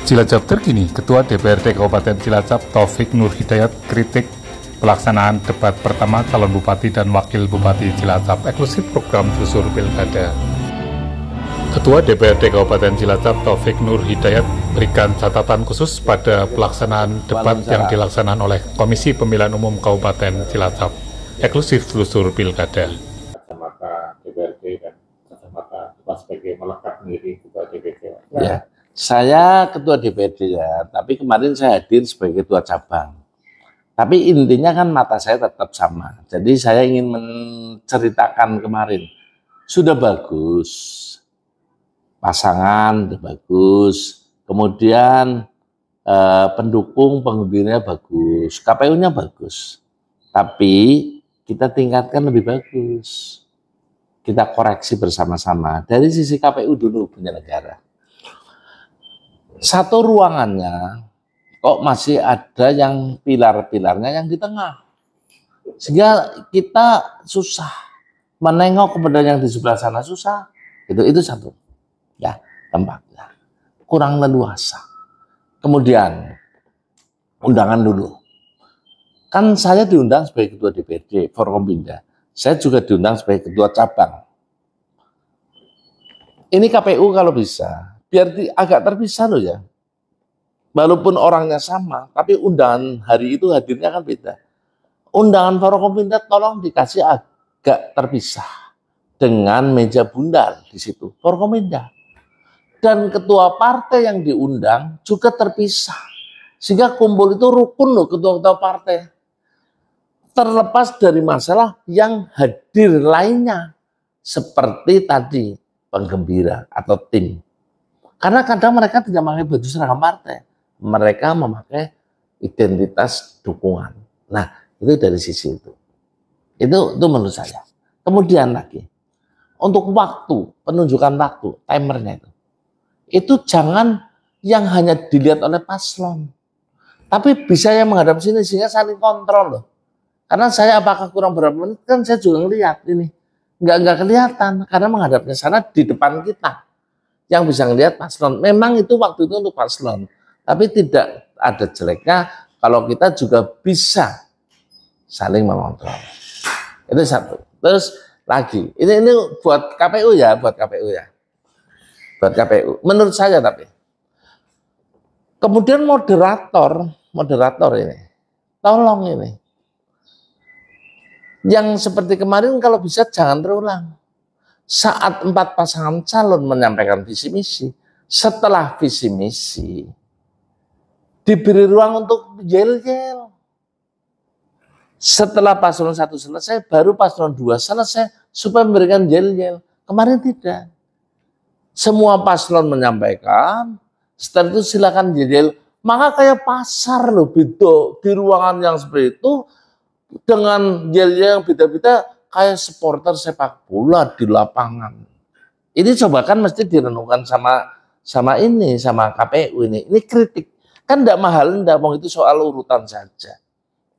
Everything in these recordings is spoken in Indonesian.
Cilacap terkini, Ketua DPRD Kabupaten Cilacap Taufik Nur Hidayat kritik pelaksanaan debat pertama calon bupati dan wakil bupati Cilacap eksklusif program Telusur Pilkada. Ketua DPRD Kabupaten Cilacap Taufik Nur Hidayat berikan catatan khusus pada pelaksanaan debat yang dilaksanakan oleh Komisi Pemilihan Umum Kabupaten Cilacap eksklusif Telusur Pilkada. Kacamata DPRD dan kacamata sebagai melekat menjadi Ketua DPRD. Ya. Saya ketua DPRD ya, tapi kemarin saya hadir sebagai ketua cabang. Tapi intinya kan mata saya tetap sama. Jadi saya ingin menceritakan kemarin, sudah bagus, pasangan sudah bagus, kemudian pendukung penggembiranya bagus, KPU-nya bagus. Tapi kita tingkatkan lebih bagus. Kita koreksi bersama-sama. Dari sisi KPU dulu penyelenggara. Satu ruangannya kok masih ada yang pilar-pilarnya yang di tengah, sehingga kita susah menengok kepada yang di sebelah sana, susah. Itu satu ya, tempatnya kurang leluasa. Kemudian undangan dulu, kan saya diundang sebagai ketua DPRD Forkompinda, saya juga diundang sebagai ketua cabang. Ini KPU kalau bisa biar agak terpisah loh ya. Walaupun orangnya sama, tapi undangan hari itu hadirnya kan beda. Undangan Forkompinda tolong dikasih agak terpisah dengan meja bundar di situ. Forkompinda. Dan ketua partai yang diundang juga terpisah. Sehingga kumpul itu rukun loh ketua-ketua partai. Terlepas dari masalah yang hadir lainnya. Seperti tadi penggembira atau tim. Karena kadang mereka tidak memakai baju seragam partai, mereka memakai identitas dukungan. Nah, itu dari sisi itu. Itu menurut saya. Kemudian lagi, untuk waktu, penunjukan waktu, timernya itu jangan yang hanya dilihat oleh paslon, tapi bisa yang menghadap sini sehingga saling kontrol loh. Karena saya apakah kurang berapa menit kan saya juga ngelihat ini, nggak kelihatan karena menghadapnya sana di depan kita. Yang bisa ngelihat paslon. Memang itu waktu itu untuk paslon. Tapi tidak ada jeleknya kalau kita juga bisa saling mengontrol. Itu satu. Terus lagi, ini buat KPU ya, buat KPU ya. Buat KPU. Menurut saya tapi. Kemudian moderator ini. Tolong ini. Yang seperti kemarin kalau bisa jangan terulang. Saat 4 pasangan calon menyampaikan visi misi, setelah visi misi diberi ruang untuk yel-yel. Setelah paslon 1 selesai, baru paslon 2 selesai supaya memberikan yel-yel. Kemarin tidak. Semua paslon menyampaikan, setelah itu silakan yel-yel. Maka kayak pasar loh, beda di ruangan yang seperti itu dengan yel-yel yang beda-beda. Kayak supporter sepak bola di lapangan. Ini coba kan mesti direnungkan sama KPU ini. Ini kritik. Kan enggak mahal, enggak mau itu soal urutan saja.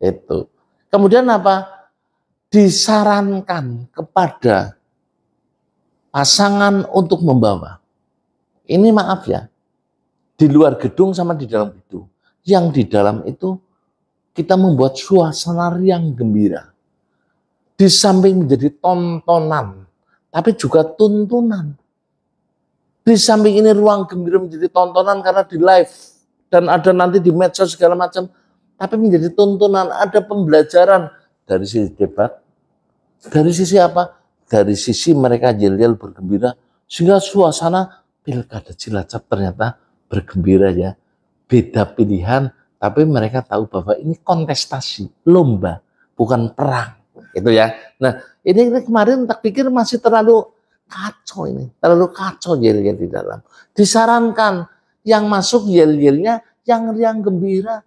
Itu. Kemudian apa? Disarankan kepada pasangan untuk membawa. Ini maaf ya. Di luar gedung sama di dalam gedung. Yang di dalam itu kita membuat suasana riang gembira. Di samping menjadi tontonan, tapi juga tuntunan. Di samping ini ruang gembira menjadi tontonan karena di live dan ada nanti di medsos segala macam, tapi menjadi tuntunan, ada pembelajaran dari sisi debat, dari sisi apa? Dari sisi mereka yel-yel bergembira, sehingga suasana Pilkada Cilacap ternyata bergembira ya. Beda pilihan, tapi mereka tahu bahwa ini kontestasi, lomba, bukan perang. Itu ya. Nah, ini kemarin tak pikir masih terlalu kacau ini. Terlalu kacau yel-yel di dalam. Disarankan yang masuk yel-yelnya yang riang gembira.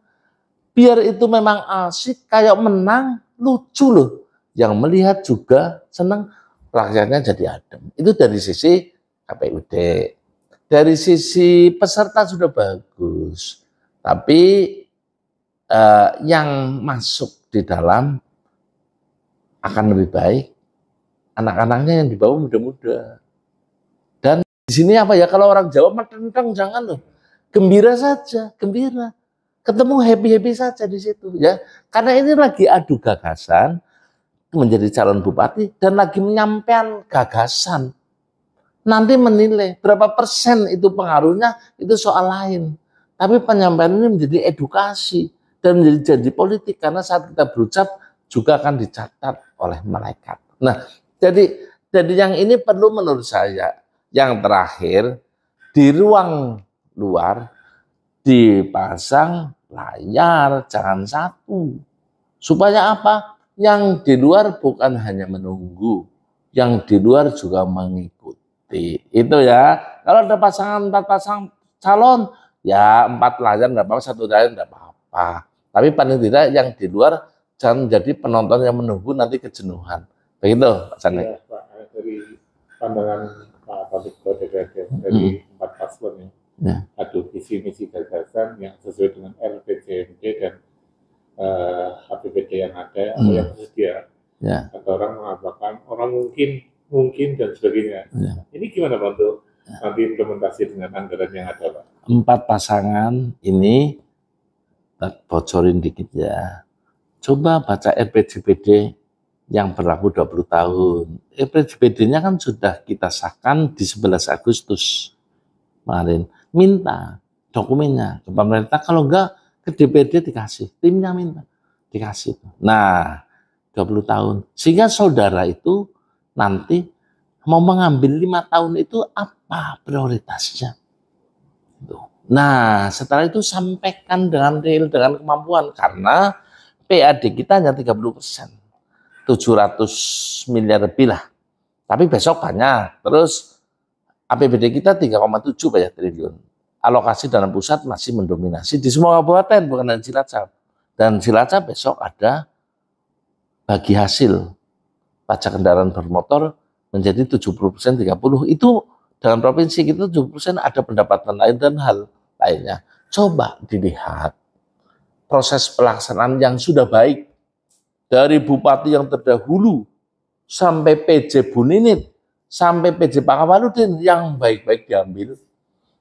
Biar itu memang asik, kayak menang, lucu loh. Yang melihat juga senang, rakyatnya jadi adem. Itu dari sisi KPUD. Dari sisi peserta sudah bagus. Tapi yang masuk di dalam akan lebih baik, anak-anaknya yang dibawa muda-muda. Dan di sini apa ya, kalau orang Jawa matenteng jangan loh. Gembira saja, gembira. Ketemu happy-happy saja di situ ya. Karena ini lagi adu gagasan menjadi calon bupati dan lagi menyampaikan gagasan. Nanti menilai berapa persen itu pengaruhnya itu soal lain. Tapi penyampaian ini menjadi edukasi dan menjadi janji politik karena saat kita berucap juga akan dicatat oleh malaikat. Nah, jadi yang ini perlu menurut saya yang terakhir di ruang luar dipasang layar, jangan satu. Supaya apa? Yang di luar bukan hanya menunggu, yang di luar juga mengikuti. Itu ya. Kalau ada pasangan 4 pasang calon, ya 4 layar enggak apa-apa, 1 layar enggak apa-apa. Tapi paling tidak yang di luar jangan jadi penonton yang menunggu nanti kejenuhan. Begitu, Pak Sandi. Ya, Pak, dari pandangan Pak Taufik DPRD dari 4 paslon ya. Adu visi misi gagasan yang sesuai dengan LPJMD dan APBD yang ada atau yang tersedia. Ya. Atau orang mengatakan orang mungkin dan sebagainya. Ya. Ini gimana Pak untuk nanti implementasi dengan anggaran yang ada Pak? 4 pasangan ini bocorin dikit ya. Coba baca RPJMD yang berlaku 20 tahun. RPJMD-nya kan sudah kita sahkan di 11 Agustus kemarin. Minta dokumennya ke pemerintah, kalau enggak ke DPRD dikasih, timnya minta, dikasih. Nah, 20 tahun. Sehingga saudara itu nanti mau mengambil 5 tahun itu apa prioritasnya. Nah, setelah itu sampaikan dengan real, dengan kemampuan. Karena PAD kita hanya 30%. 700 miliar lebih lah. Tapi besok banyak. Terus APBD kita 3,7 triliun. Alokasi dana pusat masih mendominasi di semua kabupaten, bukan hanya Cilacap. Dan Cilacap besok ada bagi hasil pajak kendaraan bermotor menjadi 70%, 30%. Itu dalam provinsi kita 70% ada pendapatan lain dan hal lainnya. Coba dilihat proses pelaksanaan yang sudah baik dari bupati yang terdahulu sampai PJ Buninit sampai PJ Pak Kamarudin yang baik-baik diambil,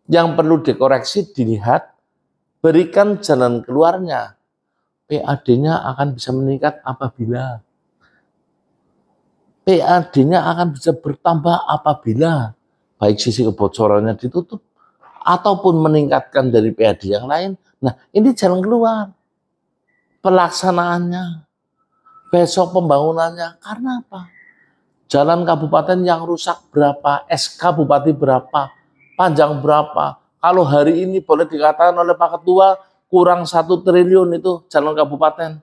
yang perlu dikoreksi dilihat, berikan jalan keluarnya. PAD-nya akan bisa meningkat apabila PAD-nya akan bisa bertambah apabila baik sisi kebocorannya ditutup ataupun meningkatkan dari PAD yang lain. Nah, ini jalan keluar. Pelaksanaannya, besok pembangunannya. Karena apa? Jalan kabupaten yang rusak berapa, SK bupati berapa, panjang berapa. Kalau hari ini boleh dikatakan oleh Pak Ketua kurang 1 triliun itu jalan kabupaten.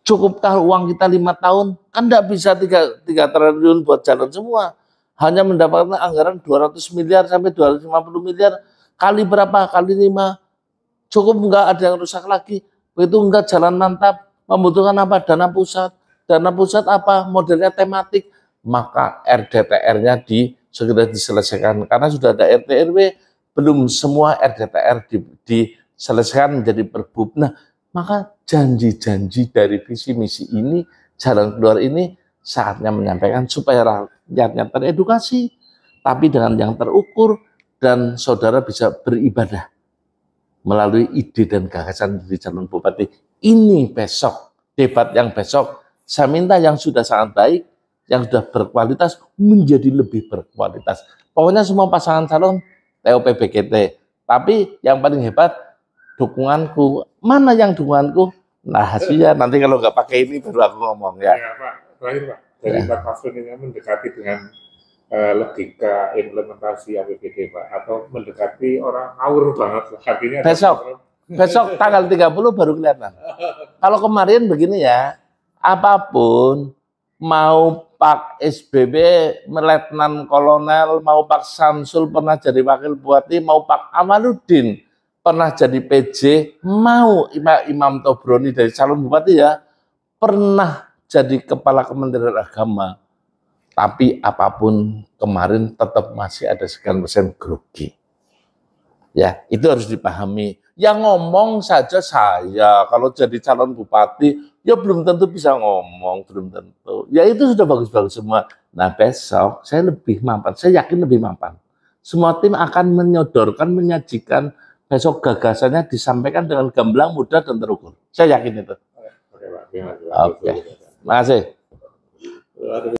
Cukupkah uang kita 5 tahun? Kan tidak bisa 3 triliun buat jalan semua. Hanya mendapatkan anggaran 200 miliar sampai 250 miliar. Kali berapa? Kali 5. Cukup enggak ada yang rusak lagi? Begitu enggak jalan mantap. Membutuhkan apa? Dana pusat. Dana pusat apa? Modelnya tematik. Maka RDTR-nya segera diselesaikan. Karena sudah ada RT RW, belum semua RDTR diselesaikan menjadi perbub. Nah, maka janji-janji dari visi misi ini, jalan keluar ini saatnya menyampaikan supaya rakyatnya teredukasi, tapi dengan yang terukur dan saudara bisa beribadah melalui ide dan gagasan dari calon bupati. Ini besok, debat yang besok, saya minta yang sudah sangat baik, yang sudah berkualitas menjadi lebih berkualitas. Pokoknya semua pasangan calon TOP BGT, tapi yang paling hebat dukunganku. Mana yang dukunganku? Nah, hasilnya nanti kalau nggak pakai ini baru aku ngomong ya. Ya Pak, terakhir Pak, dari Pak Paslon ini mendekati dengan logika implementasi APBD Pak, atau mendekati orang ngawur banget. Artinya besok tanggal 30 baru kelihatan. Kalau kemarin begini ya, apapun mau Pak SBB, Letnan Kolonel, mau Pak Samsul pernah jadi wakil bupati, mau Pak Amaluddin pernah jadi PJ, mau Imam Tobroni dari calon bupati ya, pernah jadi kepala Kementerian Agama. Tapi apapun kemarin tetap masih ada sekian persen grogi. Ya, itu harus dipahami. Yang ngomong saja saya, kalau jadi calon bupati, ya belum tentu bisa ngomong, belum tentu. Ya itu sudah bagus-bagus semua. Nah besok saya lebih mampan, saya yakin lebih mampan. semua tim akan menyodorkan, menyajikan besok gagasannya disampaikan dengan gamblang, mudah dan terukur. Saya yakin itu. Oke, Pak. Oke, terima kasih.